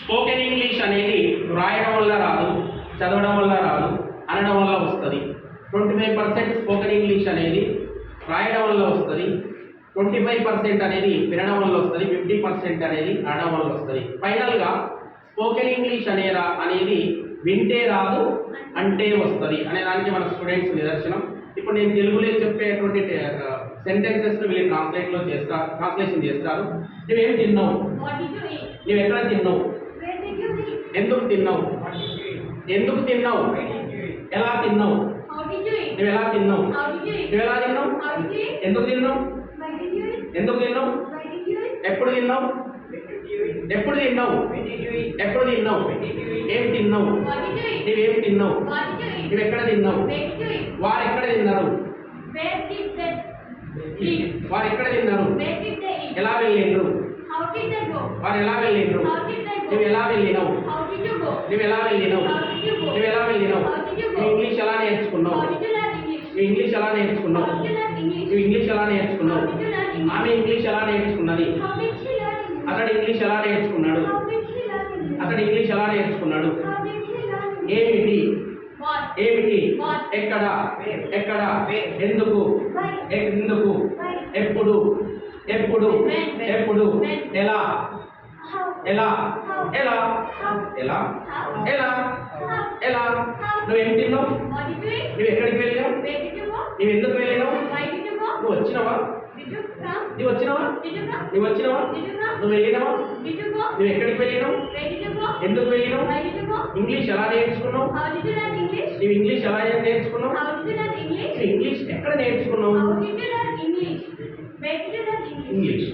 Spoken English అనేది రాయడం వల్ల రాదు, చదవడం వల్ల రాదు, అనడం వల్ల వస్తుంది. 25% స్పోకెన్ ఇంగ్లీష్ అనేది రాయడం వల్ల వస్తుంది, 25% అనేది వినడం వల్ల వస్తుంది, 50% అనేది అనడం వల్ల వస్తుంది. ఫైనల్గా స్పోకెన్ ఇంగ్లీష్ అనేది వింటే రాదు అంటే వస్తుంది అనే దానికి మన స్టూడెంట్స్ నిదర్శనం. ఇప్పుడు నేను తెలుగులో చెప్పేటువంటి సెంటెన్సెస్ వీళ్ళు ట్రాన్స్లేషన్ చేస్తారు. నువ్వేం తిన్నావు, నువ్వు ఎక్కడ తిన్నావు, ఎందుకు తిన్నావు, ఎందుకు తిన్నావు, ఎలా తిన్నావు, నువ్వు ఎలా తిన్నావు, నువ్వు ఎలా తిన్నావు, ఎందుకు తిన్నావు, ఎందుకు తిన్నావు, ఎప్పుడు తిన్నావు, ఎప్పుడు తిన్నావు, ఎప్పుడు తిన్నావు, ఏం తిన్నావు, నువ్వేం తిన్నావు, నువ్వు ఎక్కడ తిన్నావు, వారు ఎక్కడ తిన్నారు, వారు ఎక్కడ తిన్నారు, ఎలా వెళ్ళిండ్రు, వారు ఎలా వెళ్ళిండ్రు, నువ్వు ఎలా వెళ్ళినావు, నువ్వు ఎలా వెళ్ళినావు, నువ్వు ఎలా వెళ్ళినావు, నువ్వు ఇంగ్లీష్ ఎలా నేర్చుకున్నావు, నువ్వు ఇంగ్లీష్ ఎలా నేర్చుకున్నావు, నువ్వు ఇంగ్లీష్ ఎలా నేర్చుకున్నావు, ఆమె ఇంగ్లీష్ ఎలా నేర్చుకున్నది, అతడు ఇంగ్లీష్ ఎలా నేర్చుకున్నాడు, అతడు ఇంగ్లీష్ ఎలా నేర్చుకున్నాడు, ఏమిటి, ఏమిటి, ఎక్కడ, ఎక్కడ, ఎందుకు, ఎందుకు, ఎప్పుడు, ఎప్పుడు, ఎప్పుడు, ఎలా, ఎలా, ఎలా, ఎలా, ఎలా, ఎలా, నువ్వేం తిన్నావు, నువ్వు ఎక్కడికి వెళ్ళావు, నువ్వు ఎందుకు వెళ్ళినావు, నువ్వు వచ్చినావా, నువ్వు వచ్చినావా, నువ్వు వచ్చినావా, నువ్వు వెళ్ళినావా, నువ్వు ఎక్కడికి వెళ్ళినావు, ఎందుకు వెళ్ళినావు, ఇంగ్లీష్ ఎలా నేర్చుకున్నావు, నువ్వు ఇంగ్లీష్ ఎలా నేర్చుకున్నావు, నువ్వు ఇంగ్లీష్ ఎక్కడ నేర్చుకున్నావు, ఇంగ్లీష్